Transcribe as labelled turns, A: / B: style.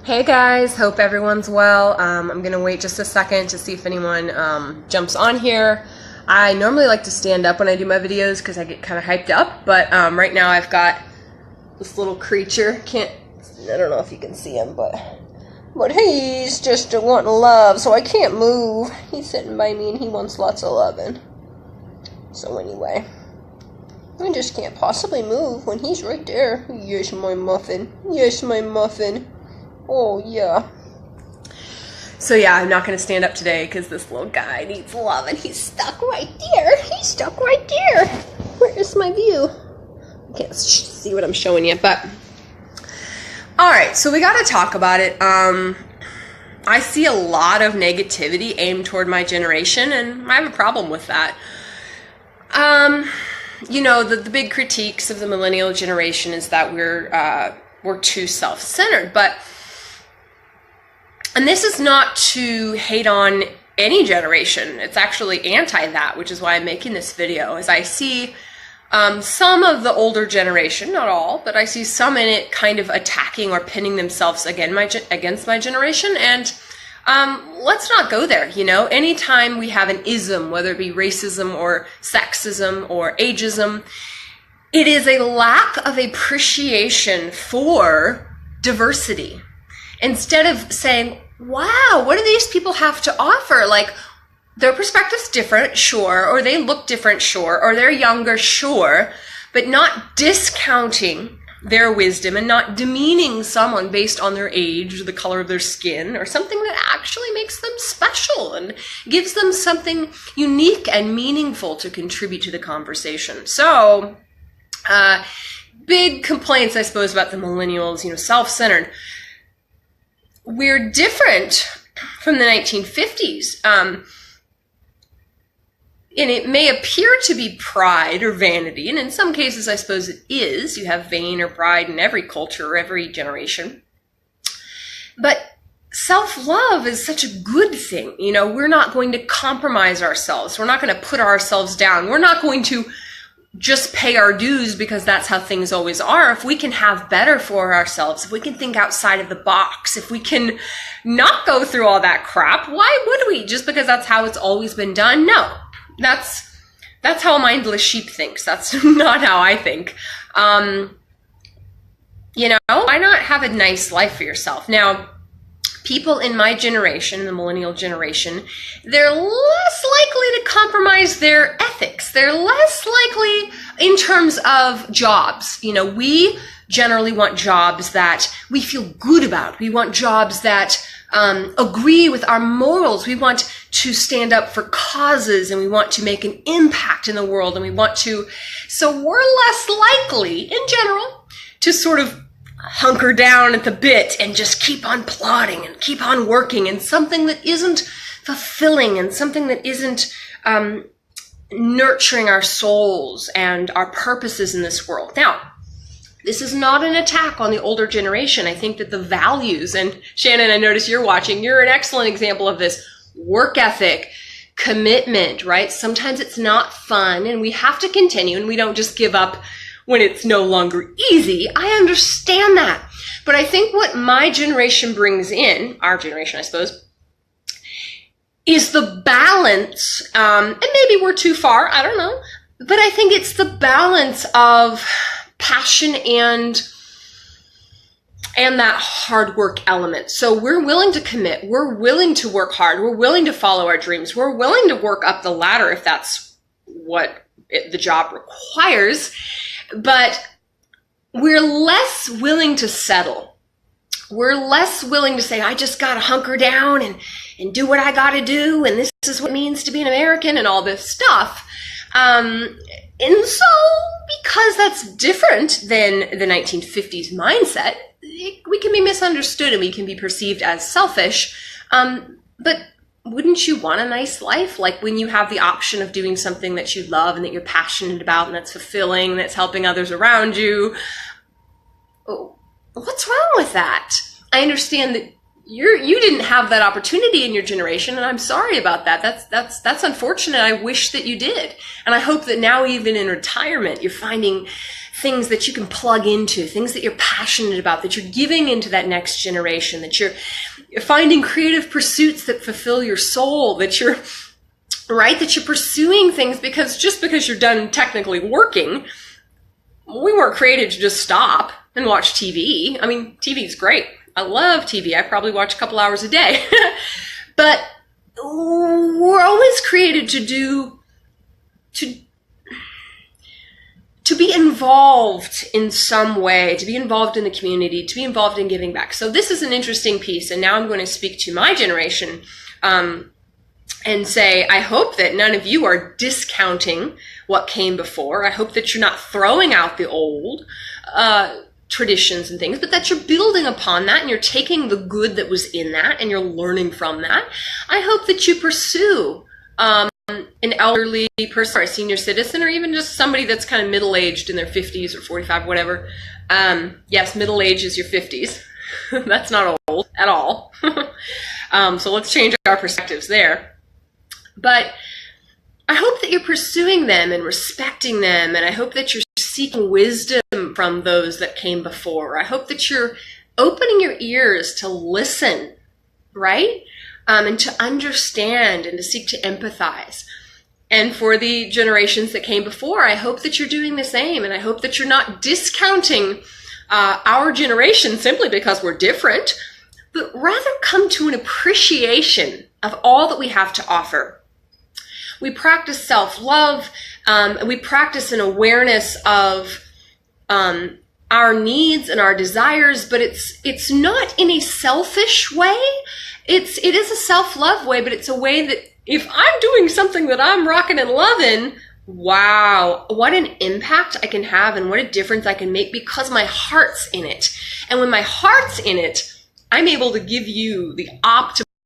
A: Hey guys, hope everyone's well. I'm gonna wait just a second to see if anyone jumps on here. I normally like to stand up when I do my videos because I get kind of hyped up, but right now I've got this little creature. I don't know if you can see him, but he's just wanting love, so I can't move. He's sitting by me and he wants lots of loving. So anyway, I just can't possibly move when he's right there. Yes, my muffin. Yes, my muffin. Oh, yeah. So yeah, I'm not going to stand up today because this little guy needs love and he's stuck right there. He's stuck right there. Where is my view? I can't see what I'm showing you, but... Alright, so we got to talk about it. I see a lot of negativity aimed toward my generation, and I have a problem with that. You know, the big critiques of the millennial generation is that we're too self-centered, and this is not to hate on any generation. It's actually anti that, which is why I'm making this video, as I see some of the older generation, not all, but I see some in it kind of attacking or pinning themselves against my generation, and let's not go there, you know? Anytime we have an ism, whether it be racism or sexism or ageism, it is a lack of appreciation for diversity. Instead of saying, wow, what do these people have to offer? Like, their perspective's different, sure, or they look different, sure, or they're younger, sure, but not discounting their wisdom and not demeaning someone based on their age, the color of their skin, or something that actually makes them special and gives them something unique and meaningful to contribute to the conversation. So, big complaints, I suppose, about the millennials, you know, self-centered. We're different from the 1950s. And it may appear to be pride or vanity, and in some cases I suppose it is. You have vain or pride in every culture or every generation. But self-love is such a good thing. You know, we're not going to compromise ourselves. We're not going to put ourselves down. We're not going to just pay our dues because that's how things always are. If we can have better for ourselves, if we can think outside of the box, if we can not go through all that crap, why would we? Just because that's how it's always been done? No, that's how a mindless sheep thinks. That's not how I think. You know, why not have a nice life for yourself? Now, people in my generation, the millennial generation, they're less likely to compromise their ethics. They're less likely in terms of jobs. You know, we generally want jobs that we feel good about. We want jobs that agree with our morals. We want to stand up for causes, and we want to make an impact in the world, and so we're less likely, in general, to sort of hunker down at the bit and just keep on plodding and keep on working in something that isn't fulfilling and something that isn't nurturing our souls and our purposes in this world. Now, this is not an attack on the older generation. I think that the values, and Shannon, I notice you're watching, you're an excellent example of this. Work ethic, commitment, right? Sometimes it's not fun and we have to continue, and we don't just give up when it's no longer easy. I understand that. But I think what my generation brings in, our generation, I suppose, is the balance, and maybe we're too far, I don't know, but I think it's the balance of passion and that hard work element. So we're willing to commit, we're willing to work hard, we're willing to follow our dreams, we're willing to work up the ladder if that's what the job requires. But we're less willing to settle. We're less willing to say, I just got to hunker down and do what I got to do, and this is what it means to be an American and all this stuff. And so, because that's different than the 1950s mindset, we can be misunderstood and we can be perceived as selfish. But wouldn't you want a nice life? Like when you have the option of doing something that you love and that you're passionate about and that's fulfilling, that's helping others around you. Oh, what's wrong with that? I understand that you didn't have that opportunity in your generation, and I'm sorry about that. That's unfortunate. I wish that you did. And I hope that now, even in retirement, you're finding things that you can plug into, things that you're passionate about, that you're giving into that next generation, that you're finding creative pursuits that fulfill your soul, that you're pursuing things just because you're done technically working. We weren't created to just stop and watch TV. I mean, TV is great. I love TV. I probably watch a couple hours a day. But we're always created to be involved in some way, to be involved in the community, to be involved in giving back. So this is an interesting piece. And now I'm going to speak to my generation and say, I hope that none of you are discounting what came before. I hope that you're not throwing out the old traditions and things, but that you're building upon that and you're taking the good that was in that and you're learning from that. I hope that you pursue an elderly person or a senior citizen, or even just somebody that's kind of middle-aged in their 50s or 45, whatever. Yes, middle age is your 50s. That's not old at all. So let's change our perspectives there. But I hope that you're pursuing them and respecting them, and I hope that you're seeking wisdom from those that came before. I hope that you're opening your ears to listen, right? And to understand and to seek to empathize. And for the generations that came before, I hope that you're doing the same, and I hope that you're not discounting our generation simply because we're different, but rather come to an appreciation of all that we have to offer. We practice self-love, we practice an awareness of our needs and our desires, but it's not in a selfish way. It is a self-love way, but it's a way that if I'm doing something that I'm rocking and loving, wow, what an impact I can have and what a difference I can make because my heart's in it. And when my heart's in it, I'm able to give you the optimal